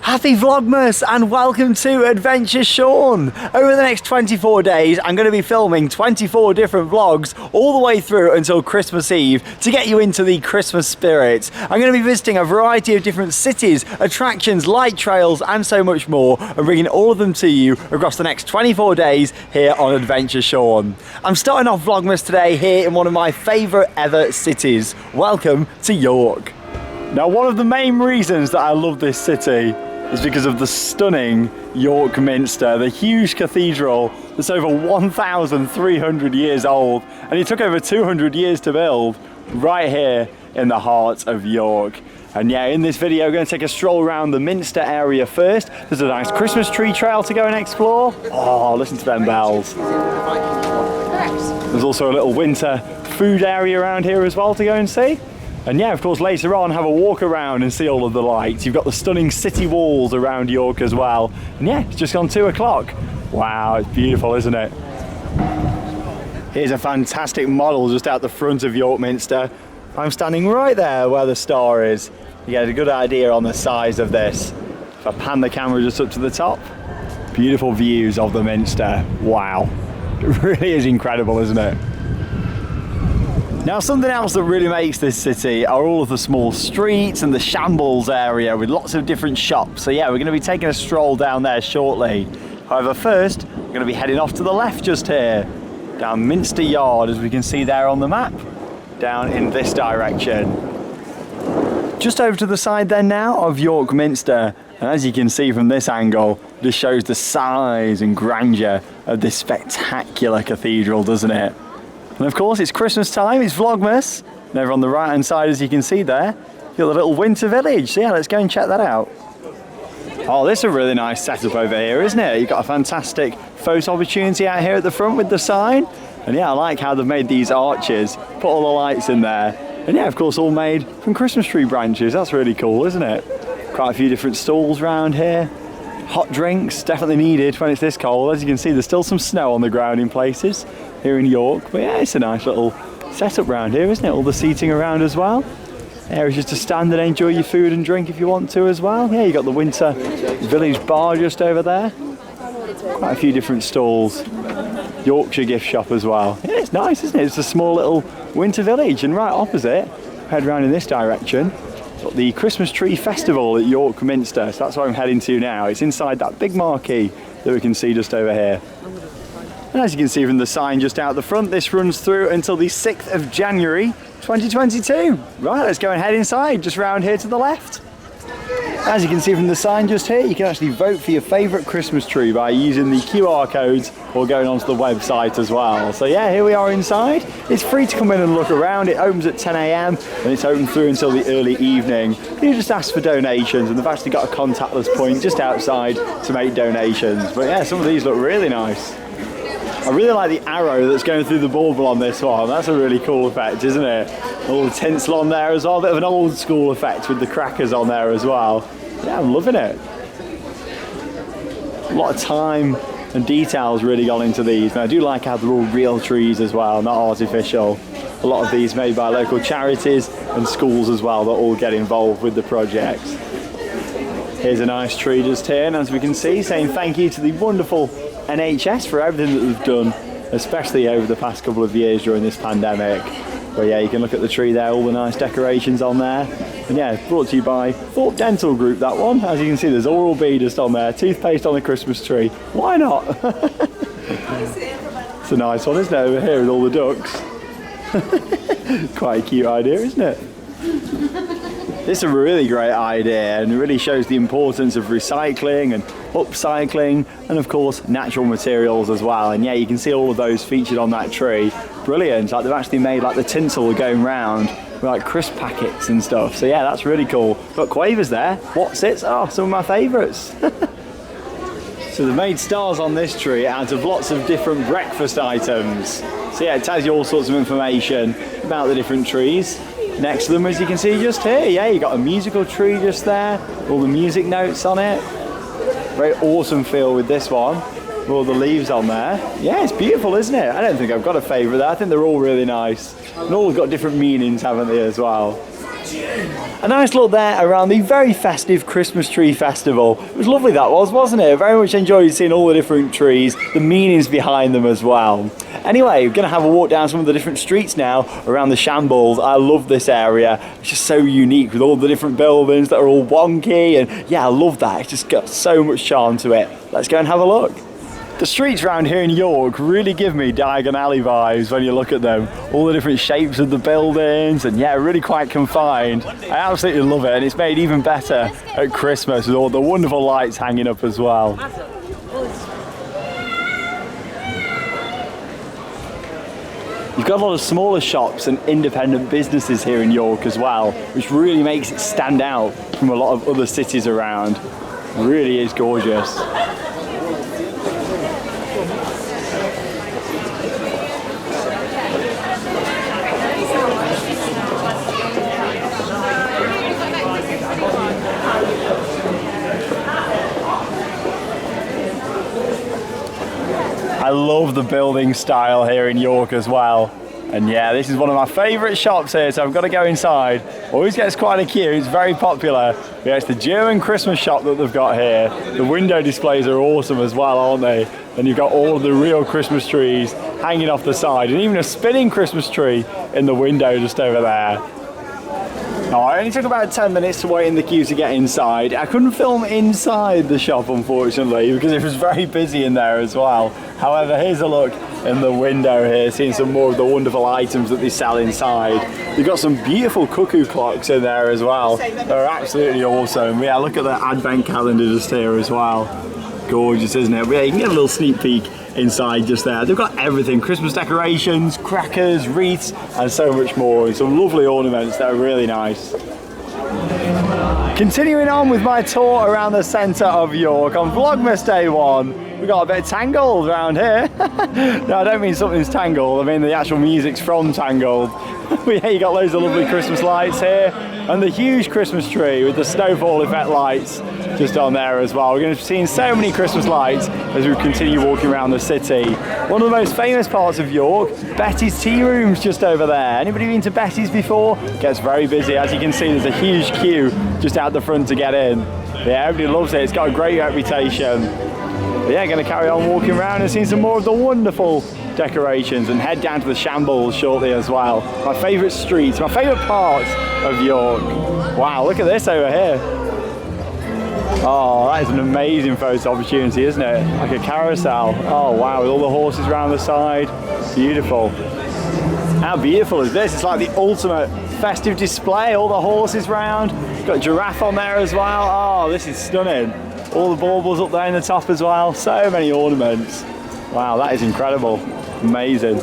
Happy Vlogmas and welcome to Adventure Sean. Over the next 24 days I'm going to be filming 24 different vlogs all the way through until Christmas Eve to get you into the Christmas spirit. I'm going to be visiting a variety of different cities, attractions, light trails and so much more, and bringing all of them to you across the next 24 days here on Adventure Sean. I'm starting off Vlogmas today here in one of my favourite ever cities. Welcome to York. Now, one of the main reasons that I love this city is because of the stunning York Minster, the huge cathedral that's over 1,300 years old, and it took over 200 years to build, right here in the heart of York. And yeah, in this video we're going to take a stroll around the Minster area first. There's a nice Christmas tree trail to go and explore. Oh, listen to them bells. There's also a little winter food area around here as well to go and see. And yeah, of course, later on, have a walk around and see all of the lights. You've got the stunning city walls around York as well. And yeah, it's just gone 2 o'clock. Wow, it's beautiful, isn't it? Here's a fantastic model just out the front of York Minster. I'm standing right there where the star is. You get a good idea on the size of this. If I pan the camera just up to the top, beautiful views of the Minster. Wow, it really is incredible, isn't it? Now, something else that really makes this city are all of the small streets and the Shambles area with lots of different shops. So yeah, we're going to be taking a stroll down there shortly. However, first, we're going to be heading off to the left just here, down Minster Yard, as we can see there on the map, down in this direction. Just over to the side then now of York Minster, and as you can see from this angle, this shows the size and grandeur of this spectacular cathedral, doesn't it? And of course, it's Christmas time, it's Vlogmas. And over on the right hand side, as you can see there, you've got the little winter village. So yeah, let's go and check that out. Oh, this is a really nice setup over here, isn't it? You've got a fantastic photo opportunity out here at the front with the sign. And yeah, I like how they've made these arches, put all the lights in there. And yeah, of course, all made from Christmas tree branches. That's really cool, isn't it? Quite a few different stalls around here. Hot drinks, definitely needed when it's this cold. As you can see, there's still some snow on the ground in places here in York, but yeah, it's a nice little setup around here, isn't it? All the seating around as well. Areas just to stand and enjoy your food and drink if you want to as well. Yeah, you got the winter village bar just over there. Quite a few different stalls. Yorkshire gift shop as well. Yeah, it's nice, isn't it? It's a small little winter village, and right opposite, head around in this direction, got the Christmas tree festival at York Minster. So that's where I'm heading to now. It's inside that big marquee that we can see just over here. And as you can see from the sign just out the front, this runs through until the 6th of January 2022. Right, let's go and head inside, just round here to the left. As you can see from the sign just here, you can actually vote for your favourite Christmas tree by using the QR codes or going onto the website as well. So yeah, here we are inside. It's free to come in and look around. It opens at 10 AM and it's open through until the early evening. You just ask for donations, and they've actually got a contactless point just outside to make donations. But yeah, some of these look really nice. I really like the arrow that's going through the bauble on this one. That's a really cool effect, isn't it? A little tinsel on there as well. A bit of an old school effect with the crackers on there as well. Yeah, I'm loving it. A lot of time and details really gone into these. And I do like how they're all real trees as well, not artificial. A lot of these made by local charities and schools as well that all get involved with the projects. Here's a nice tree just here, and as we can see, saying thank you to the wonderful NHS for everything that they've done, especially over the past couple of years during this pandemic. But yeah, you can look at the tree there, all the nice decorations on there. And yeah, brought to you by Thorpe Dental Group, that one. As you can see, there's Oral-B just on there, toothpaste on the Christmas tree. Why not? It's a nice one, isn't it, over here with all the ducks? Quite a cute idea, isn't it? This is a really great idea, and it really shows the importance of recycling and upcycling, and of course natural materials as well. And yeah, you can see all of those featured on that tree. Brilliant. Like, they've actually made like the tinsel going round with like crisp packets and stuff. So yeah, that's really cool. Got quavers there. What's it? Oh, some of my favourites. So they've made stars on this tree out of lots of different breakfast items. So yeah, it tells you all sorts of information about the different trees. Next to them, as you can see just here, yeah, you got a musical tree just there, all the music notes on it. Very awesome feel with this one, with all the leaves on there. Yeah, it's beautiful, isn't it? I don't think I've got a favourite there. I think they're all really nice. And all got different meanings, haven't they, as well? A nice look there around the very festive Christmas tree festival. It was lovely, that was, wasn't it? Very much enjoyed seeing all the different trees, the meanings behind them as well. Anyway, we're going to have a walk down some of the different streets now around the Shambles. I love this area. It's just so unique with all the different buildings that are all wonky, and yeah, I love that. It's just got so much charm to it. Let's go and have a look. The streets around here in York really give me Diagon Alley vibes when you look at them. All the different shapes of the buildings, and yeah, really quite confined. I absolutely love it, and it's made even better at Christmas with all the wonderful lights hanging up as well. You've got a lot of smaller shops and independent businesses here in York as well, which really makes it stand out from a lot of other cities around. It really is gorgeous. I love the building style here in York as well. And yeah, this is one of my favourite shops here, so I've got to go inside. Always gets quite a queue, it's very popular. Yeah, it's the German Christmas shop that they've got here. The window displays are awesome as well, aren't they? And you've got all of the real Christmas trees hanging off the side, and even a spinning Christmas tree in the window just over there. Oh, it only took about 10 minutes to wait in the queue to get inside. I couldn't film inside the shop, unfortunately, because it was very busy in there as well. However, here's a look in the window here, seeing some more of the wonderful items that they sell inside. You've got some beautiful cuckoo clocks in there as well. They're absolutely awesome. Yeah, look at the advent calendar just here as well. Gorgeous, isn't it? Yeah, you can get a little sneak peek inside just there. They've got everything, Christmas decorations, crackers, wreaths, and so much more. And some lovely ornaments that are really nice. Continuing on with my tour around the centre of York on Vlogmas Day 1. We got a bit of Tangled around here. No, I don't mean something's tangled, I mean the actual music's from Tangled. But yeah, you got loads of lovely Christmas lights here, and the huge Christmas tree with the snowfall effect lights just on there as well. We're going to be seeing so many Christmas lights as we continue walking around the city. One of the most famous parts of York, Betty's Tea Room's just over there. Anybody been to Betty's before? It gets very busy. As you can see, there's a huge queue just out the front to get in. Yeah, everybody loves it. It's got a great reputation. But yeah, going to carry on walking around and seeing some more of the wonderful decorations and head down to the Shambles shortly as well. My favourite streets, my favourite part of York. Wow, look at this over here. Oh, that is an amazing photo opportunity, isn't it? Like a carousel. Oh wow, with all the horses around the side. Beautiful. How beautiful is this? It's like the ultimate festive display. All the horses round. Got a giraffe on there as well. Oh, this is stunning. All the baubles up there in the top as well. So many ornaments. Wow, that is incredible. Amazing.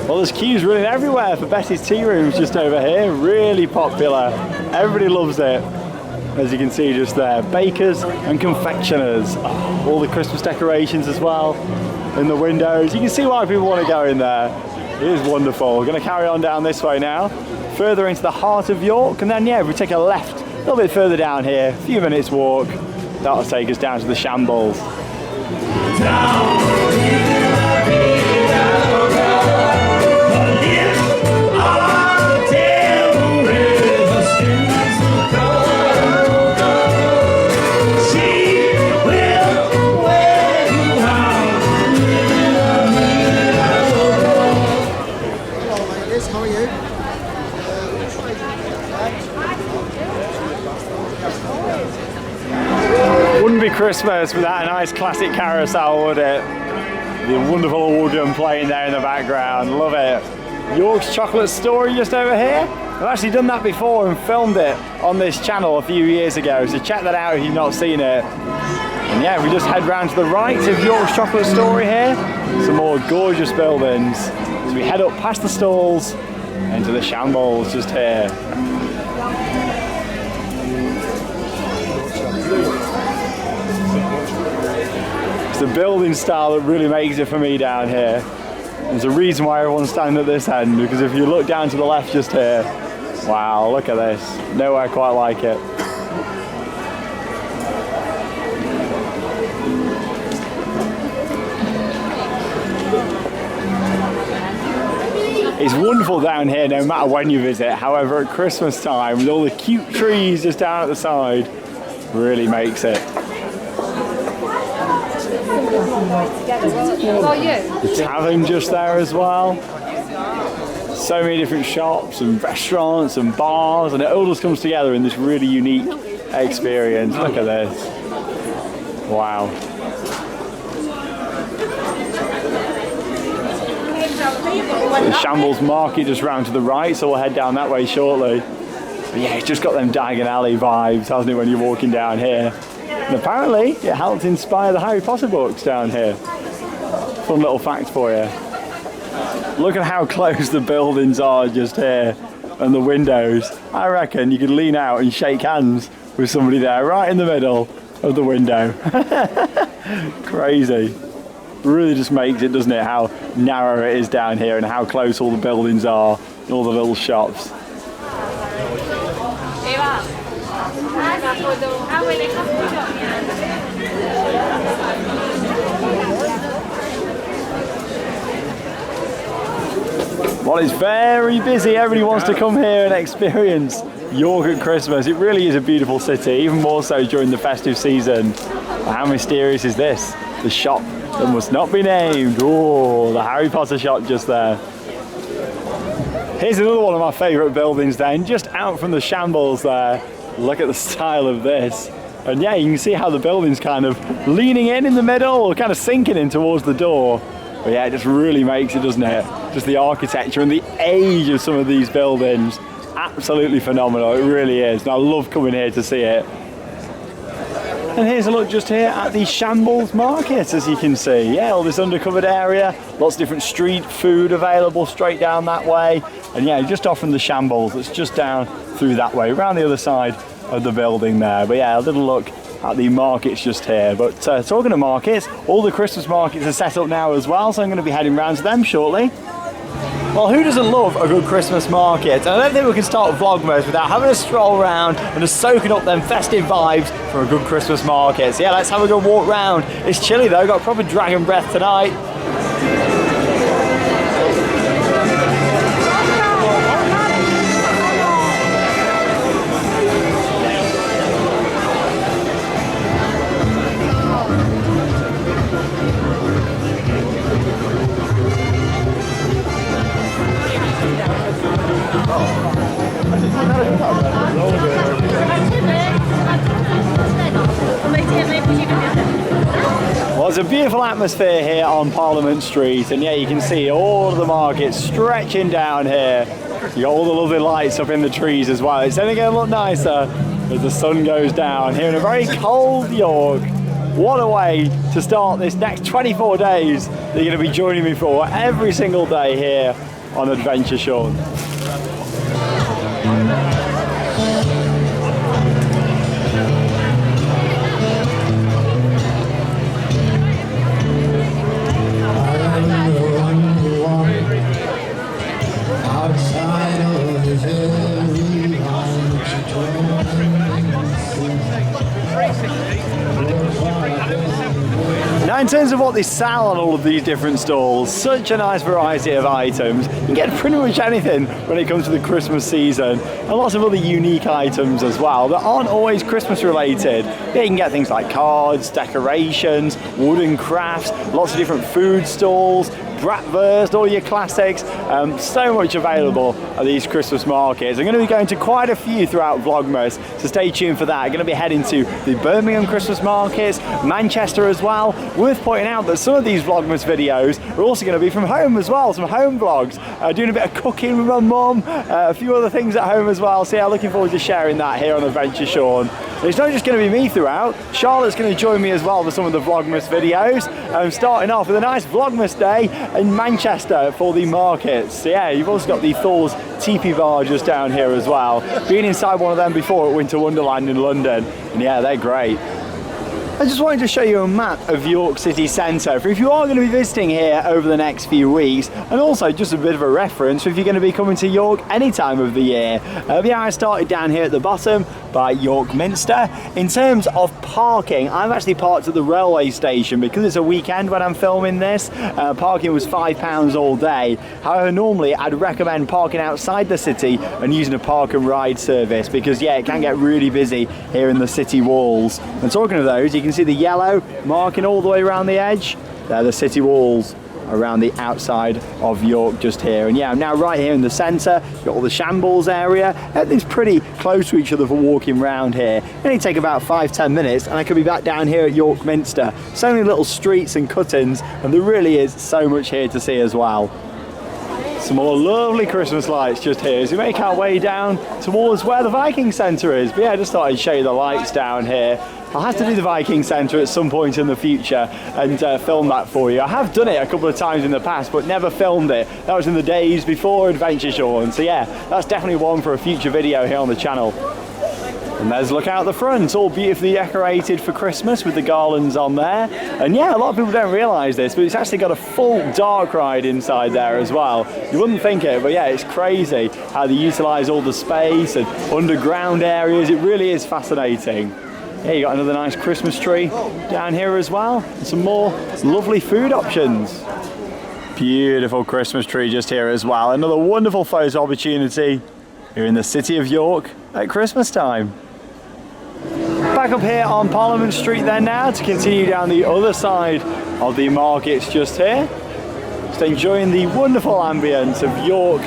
Well, there's queues running everywhere for Betty's Tea Rooms just over here. Really popular. Everybody loves it. As you can see just there. Bakers and confectioners. Oh, all the Christmas decorations as well in the windows. You can see why people want to go in there. It is wonderful. We're going to carry on down this way now. Further into the heart of York. And then, yeah, if we take a left a little bit further down here, a few minutes walk, that'll take us down to the Shambles. Wouldn't be Christmas without a nice classic carousel, would it? The wonderful organ playing there in the background, love it. York's Chocolate Story just over here. I've actually done that before and filmed it on this channel a few years ago, so check that out if you've not seen it. And yeah, we just head round to the right of York's Chocolate Story here. Some more gorgeous buildings as we head up past the stalls into the Shambles just here. It's the building style that really makes it for me down here. There's a reason why everyone's standing at this end, because if you look down to the left just here, wow, look at this. Nowhere quite like it. It's wonderful down here no matter when you visit. However, at Christmas time, with all the cute trees just down at the side, really makes it. The tavern just there as well. So many different shops and restaurants and bars, and it all just comes together in this really unique experience. Look at this. Wow. The Shambles market just round to the right, so we'll head down that way shortly. But yeah, it's just got them Diagon Alley vibes, hasn't it, when you're walking down here? And apparently it helped inspire the Harry Potter books down here. Fun little fact for you. Look at how close the buildings are just here and the windows. I reckon you could lean out and shake hands with somebody there right in the middle of the window. Crazy. Really just makes it, doesn't it, how narrow it is down here and how close all the buildings are and all the little shops. Well, it's very busy. Everybody wants to come here and experience York at Christmas. It really is a beautiful city, even more so during the festive season. How mysterious is this? The shop that must not be named. Oh, the Harry Potter shop just there. Here's another one of my favourite buildings then, just out from the Shambles there. Look at the style of this. And yeah, you can see how the building's kind of leaning in the middle, or kind of sinking in towards the door. But yeah, it just really makes it, doesn't it? Just the architecture and the age of some of these buildings. Absolutely phenomenal, it really is. And I love coming here to see it. And here's a look just here at the Shambles market, as you can see. Yeah, all this undercovered area, lots of different street food available straight down that way. And yeah, just off from the Shambles, it's just down through that way, around the other side of the building there. But yeah, a little look at the markets just here. But talking of markets, all the Christmas markets are set up now as well, so I'm going to be heading round to them shortly. Well, who doesn't love a good Christmas market? And I don't think we can start Vlogmas without having a stroll around and just soaking up them festive vibes from a good Christmas market. So yeah, let's have a good walk round. It's chilly though, got proper dragon breath tonight. Well, it's a beautiful atmosphere here on Parliament Street, and yeah, you can see all of the markets stretching down here. You got all the lovely lights up in the trees as well. It's only going to look nicer as the sun goes down here in a very cold York. What a way to start this next 24 days that you're going to be joining me for every single day here on Adventure Sean. Now, in terms of what they sell on all of these different stalls, such a nice variety of items. You can get pretty much anything when it comes to the Christmas season, and lots of other unique items as well that aren't always Christmas related. Yeah, you can get things like cards, decorations, wooden crafts, lots of different food stalls, bratwurst, all your classics. So much available at these Christmas markets. I'm going to be going to quite a few throughout Vlogmas, so stay tuned for that. I'm going to be heading to the Birmingham Christmas markets, Manchester as well. Worth pointing out that some of these Vlogmas videos are also going to be from home as well, some home vlogs. Doing a bit of cooking with my mum, a few other things at home as well. So yeah, looking forward to sharing that here on Adventure Sean. It's not just going to be me throughout. Charlotte's going to join me as well for some of the Vlogmas videos. Starting off with a nice Vlogmas day in Manchester for the markets. So yeah, you've also got the Thor's Teepee Bar just down here as well. Been inside one of them before at Winter Wonderland in London, and yeah, they're great. I just wanted to show you a map of York City Centre for if you are going to be visiting here over the next few weeks, and also just a bit of a reference for if you're going to be coming to York any time of the year. Yeah, I started down here at the bottom, by York Minster. In terms of parking, I've actually parked at the railway station because it's a weekend when I'm filming this. Parking was £5 all day. However, normally I'd recommend parking outside the city and using a park and ride service because yeah, it can get really busy here in the city walls. And talking of those, you can see the yellow marking all the way around the edge. They're the city walls around the outside of York just here. And yeah, I'm now right here in the centre. You've got all the Shambles area. Everything's pretty close to each other for walking around here. It only take about 5-10 minutes and I could be back down here at York Minster. So many little streets and cut-ins, and there really is so much here to see as well. Some more lovely Christmas lights just here as we make our way down towards where the Viking Centre is. But yeah, I just thought I'd show you the lights down here. I'll have to do the Viking Centre at some point in the future and film that for you. I have done it a couple of times in the past, but never filmed it. That was in the days before Adventure Shore. So yeah, that's definitely one for a future video here on the channel. And there's a look out the front, all beautifully decorated for Christmas with the garlands on there. And yeah, a lot of people don't realise this, but it's actually got a full dark ride inside there as well. You wouldn't think it, but yeah, it's crazy how they utilise all the space and underground areas. It really is fascinating. Yeah, you got another nice Christmas tree down here as well. And some more lovely food options. Beautiful Christmas tree just here as well. Another wonderful photo opportunity here in the city of York at Christmas time. Back up here on Parliament Street then now to continue down the other side of the markets just here. Just enjoying the wonderful ambience of York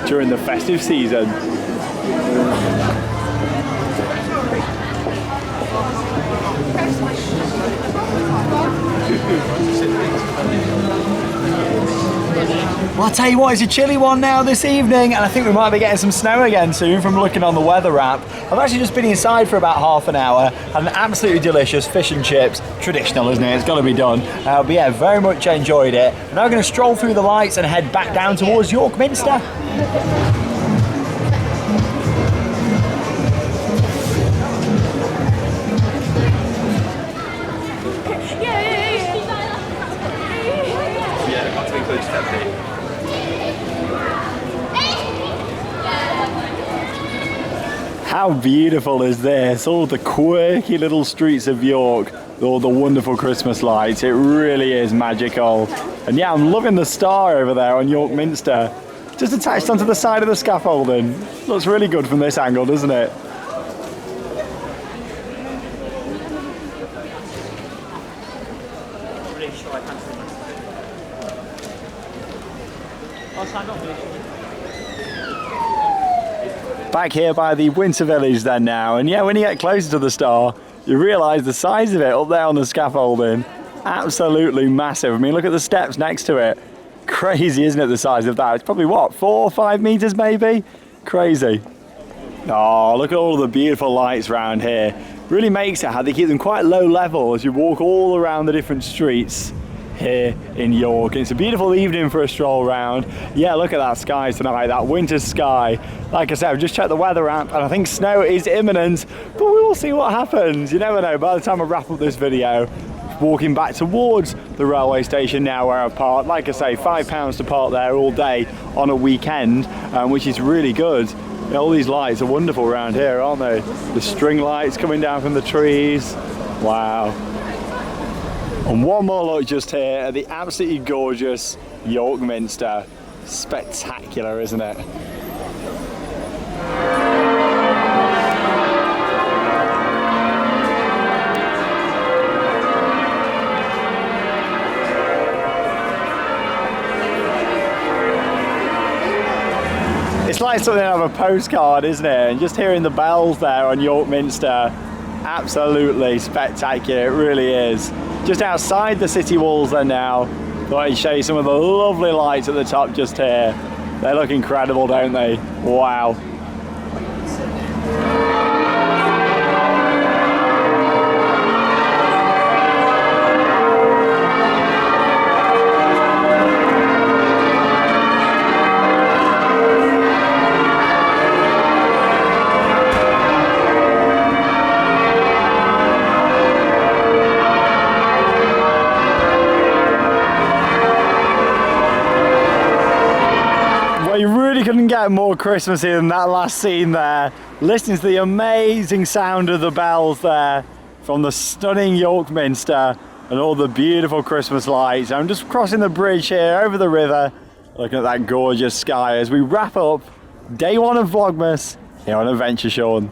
during the festive season. Well, I'll tell you what, it's a chilly one now this evening, and I think we might be getting some snow again soon from looking on the weather app. I've actually just been inside for about half an hour, had an absolutely delicious fish and chips. Traditional, isn't it? It's got to be done. But yeah, very much enjoyed it. We're now going to stroll through the lights and head back down towards York Minster. How beautiful is this? All the quirky little streets of York, all the wonderful Christmas lights. It really is magical. And yeah, I'm loving the star over there on York Minster. Just attached onto the side of the scaffolding. Looks really good from this angle, doesn't it? Back here by the Winter Village then now, and yeah, when you get closer to the star, you realise the size of it up there on the scaffolding. Absolutely massive. I mean, look at the steps next to it. Crazy, isn't it, the size of that? It's probably, what, 4 or 5 metres maybe? Crazy. Oh, look at all the beautiful lights around here. Really makes it how they keep them quite low level as you walk all around the different streets here in York. And it's a beautiful evening for a stroll round. Yeah, look at that sky tonight, that winter sky. Like I said, I've just checked the weather app and I think snow is imminent, but we will see what happens. You never know. By the time I wrap up this video, walking back towards the railway station now where I've parked. Like I say, £5 to park there all day on a weekend, which is really good. You know, all these lights are wonderful around here, aren't they? The string lights coming down from the trees. Wow. And one more look just here at the absolutely gorgeous York Minster. Spectacular, isn't it? It's like something out of a postcard, isn't it? And just hearing the bells there on York Minster, absolutely spectacular, it really is. Just outside the city walls there now, thought I'd show you some of the lovely lights at the top just here. They look incredible, don't they? Wow. get more Christmassy than that last scene there. Listening to the amazing sound of the bells there from the stunning York Minster and all the beautiful Christmas lights. I'm just crossing the bridge here over the river, looking at that gorgeous sky as we wrap up day one of Vlogmas here on Adventure Sean.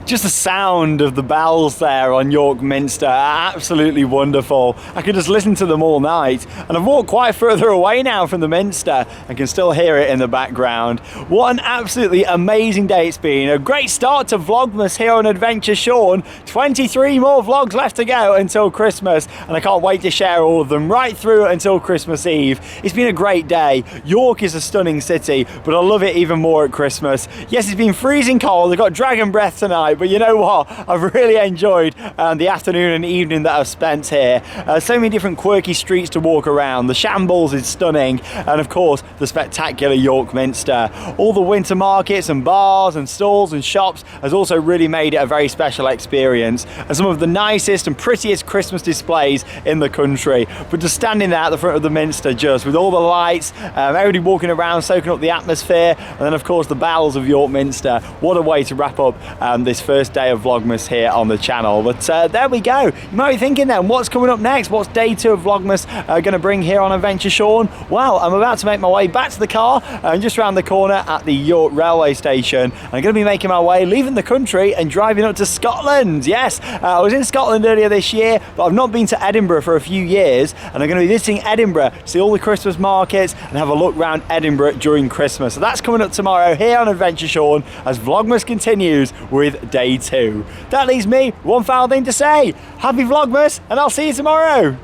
Just the sound of the bells there on York Minster, absolutely wonderful. I could just listen to them all night, and I've walked quite further away now from the Minster and can still hear it in the background. What an absolutely amazing day it's been. A great start to Vlogmas here on Adventure Sean. 23 more vlogs left to go until Christmas, and I can't wait to share all of them right through until Christmas Eve. It's been a great day. York is a stunning city, but I love it even more at Christmas. Yes, it's been freezing cold. I've got dragon breath tonight, but you know what? I've really enjoyed the afternoon and evening that I've spent here. So many different quirky streets to walk around. The Shambles is stunning, and of course the spectacular York Minster. All the winter markets and bars and stalls and shops has also really made it a very special experience, and some of the nicest and prettiest Christmas displays in the country. But just standing there at the front of the Minster, just with all the lights, everybody walking around soaking up the atmosphere, and then of course the bells of York Minster. What a way to wrap up this first day of Vlogmas here on the channel. But there we go. You might be thinking then, what's coming up next? What's day two of Vlogmas going to bring here on Adventure Sean? Well, I'm about to make my way back to the car and just around the corner at the York railway station. I'm going to be making my way, leaving the country and driving up to Scotland. Yes, I was in Scotland earlier this year, but I've not been to Edinburgh for a few years, and I'm going to be visiting Edinburgh to see all the Christmas markets and have a look around Edinburgh during Christmas. So that's coming up tomorrow here on Adventure Sean as Vlogmas continues with day two. That leaves me one final thing to say. Happy Vlogmas, and I'll see you tomorrow.